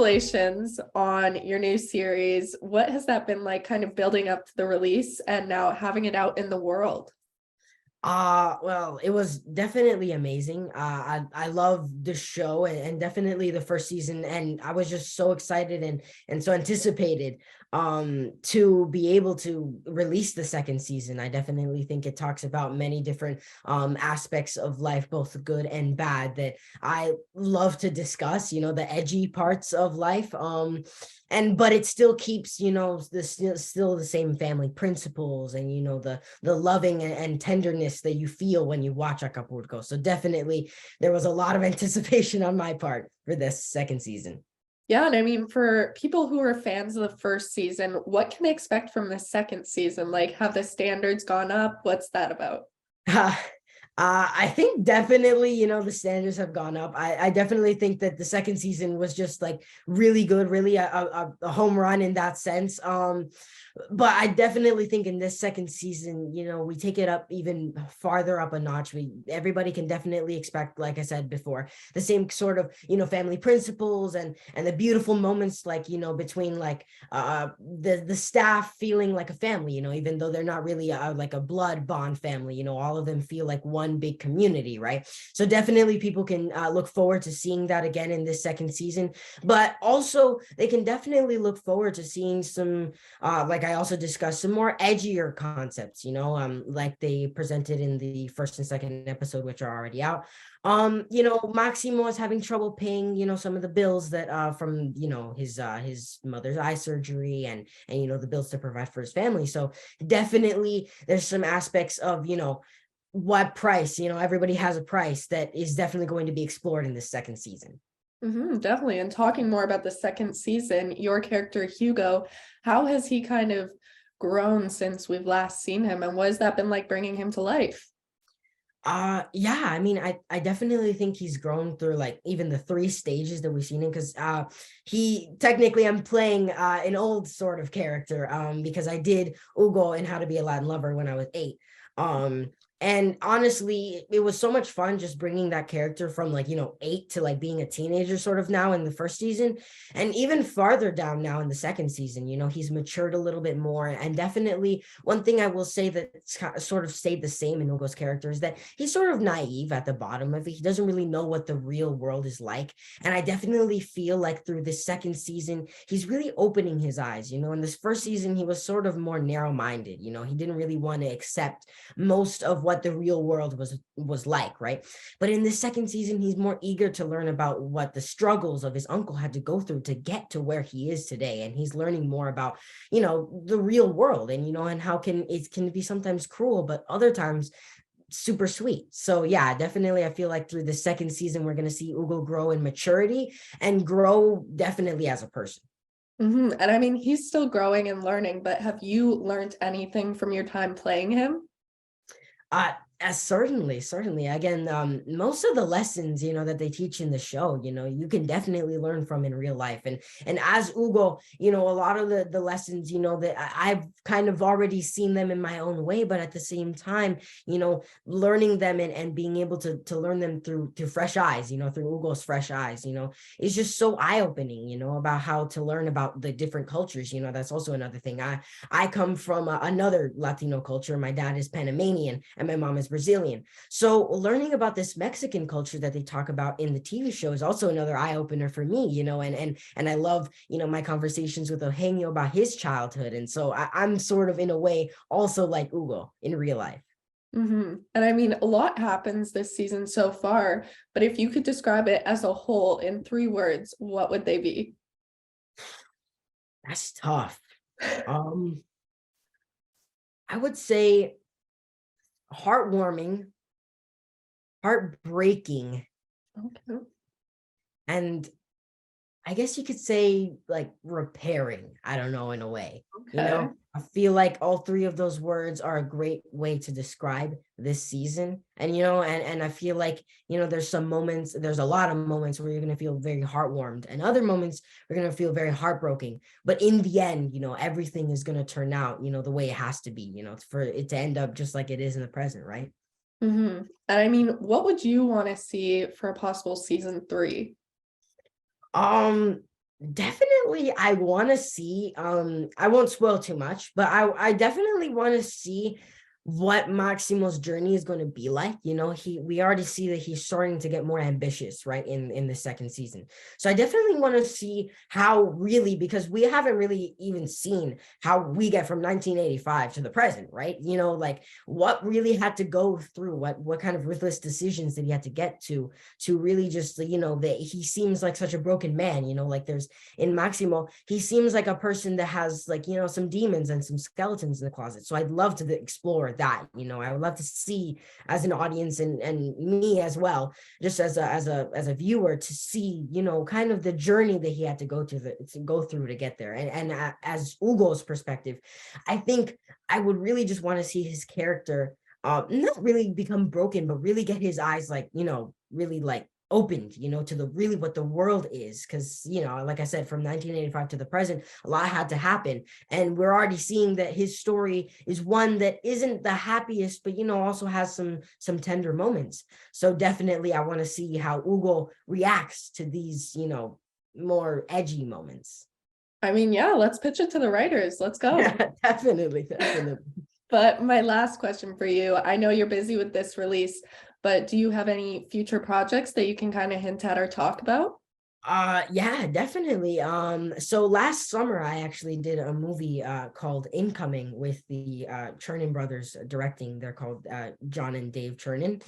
congratulations on your new series. What has that been like, kind of building up to the release and now having it out in the world? Well, it was definitely amazing. I love the show and definitely the first season, and I was just so excited and so anticipated to be able to release the second season. I definitely think it talks about many different aspects of life, both good and bad, that I love to discuss, the edgy parts of life. But it still keeps, still the same family principles and the loving and tenderness that you feel when you watch Acapulco. So definitely there was a lot of anticipation on my part for this second season. Yeah, and I mean, for people who are fans of the first season, what can they expect from the second season? Like, have the standards gone up? What's that about? I think definitely, the standards have gone up. I definitely think that the second season was just like really good, really a home run in that sense. But I definitely think in this second season, we take it up even farther up a notch. Everybody can definitely expect, like I said before, the same sort of, family principles and the beautiful moments, like, between like the staff feeling like a family, even though they're not really like a blood bond family, all of them feel like one big community, right? So definitely people can look forward to seeing that again in this second season, but also they can definitely look forward to seeing some like I also discussed some more edgier concepts, like they presented in the first and second episode, which are already out. Maximo is having trouble paying, some of the bills that from, his mother's eye surgery and the bills to provide for his family. So definitely there's some aspects of, what price, everybody has a price that is definitely going to be explored in this second season. Definitely. And talking more about the second season, your character Hugo, how has he kind of grown since we've last seen him, and what has that been like bringing him to life? Yeah, I mean, I definitely think he's grown through like even the three stages that we've seen him, because he technically, I'm playing an old sort of character because I did Hugo in How to Be a Latin Lover when I was 8. um and honestly, it was so much fun just bringing that character from like 8 to like being a teenager sort of now in the first season, and even farther down now in the second season. He's matured a little bit more, and definitely one thing I will say that's sort of stayed the same in Hugo's character is that he's sort of naive at the bottom of it. He doesn't really know what the real world is like. And I definitely feel like through this second season, he's really opening his eyes. In this first season, he was sort of more narrow-minded. He didn't really want to accept most of what the real world was like, right? But in this second season, he's more eager to learn about what the struggles of his uncle had to go through to get to where he is today. And he's learning more about, the real world, and how it can be sometimes cruel, but other times super sweet. So yeah, definitely I feel like through the second season we're going to see Hugo grow in maturity and grow definitely as a person. And I mean, he's still growing and learning, but have you learned anything from your time playing him? Certainly. Again, most of the lessons, that they teach in the show, you can definitely learn from in real life. And as Hugo, a lot of the lessons, that I've kind of already seen them in my own way, but at the same time, learning them and being able to learn them through fresh eyes, through Hugo's fresh eyes, is just so eye-opening, about how to learn about the different cultures. That's also another thing. I come from another Latino culture. My dad is Panamanian and my mom is Brazilian. So learning about this Mexican culture that they talk about in the TV show is also another eye opener for me, and I love, my conversations with Eugenio about his childhood. And so I'm sort of in a way also like Hugo in real life. And I mean, a lot happens this season so far, but if you could describe it as a whole in 3 words, what would they be? That's tough. Um, I would say heartwarming, heartbreaking, Okay. and I guess you could say like repairing, I don't know, in a way. Okay. I feel like all three of those words are a great way to describe this season. And I feel like, there's a lot of moments where you're going to feel very heartwarmed, and other moments you're going to feel very heartbroken. But in the end, everything is going to turn out, the way it has to be, for it to end up just like it is in the present, right? And I mean, what would you want to see for a possible season 3? Um, Definitely, I want to see, I won't spoil too much, but I definitely want to see what Maximo's journey is going to be like. You know, we already see that he's starting to get more ambitious, right, in the second season. So I definitely want to see how, really, because we haven't really even seen how we get from 1985 to the present, right? You know, like what really had to go through, what kind of ruthless decisions did he have to get to really just, you know, that he seems like such a broken man, you know, like there's, in Maximo, he seems like a person that has, like, you know, some demons and some skeletons in the closet. So I'd love to explore that. You know, I would love to see, as an audience, and me as well, just as a viewer, to see, you know, kind of the journey that he had to go through to get there. And as Ugo's perspective, I think I would really just want to see his character not really become broken, but really get his eyes, like, you know, really like opened, you know, to the really what the world is. Because, you know, like I said, from 1985 to the present, a lot had to happen, and we're already seeing that his story is one that isn't the happiest, but, you know, also has some tender moments. So definitely I want to see how Ugo reacts to these, you know, more edgy moments. I mean, yeah, let's pitch it to the writers. Let's go. Yeah, definitely. But my last question for you, I know you're busy with this release, but do you have any future projects that you can kind of hint at or talk about? Yeah, definitely. So last summer I actually did a movie called Incoming, with the Chernin brothers directing. They're called John and Dave Chernin.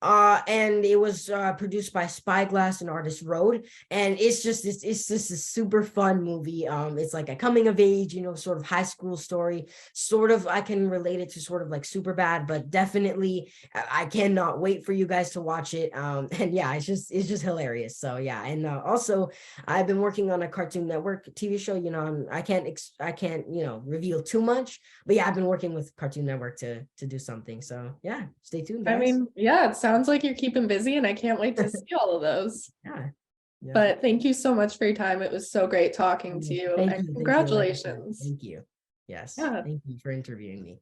And it was produced by Spyglass and Artist Road, and it's just a super fun movie. It's like a coming of age, you know, sort of high school story. Sort of, I can relate it to sort of like Superbad, but definitely I cannot wait for you guys to watch it. And yeah, it's just hilarious. So yeah, and also I've been working on a Cartoon Network TV show. You know, I can't, you know, reveal too much, but yeah, I've been working with Cartoon Network to do something. So yeah, stay tuned, I guys. mean, yeah, it sounds like you're keeping busy and I can't wait to see all of those. Yeah. Yeah. But thank you so much for your time. It was so great talking to you Thank and you. Thank you. Like I said, congratulations. thank you. Yes. Yeah. Thank you for interviewing me.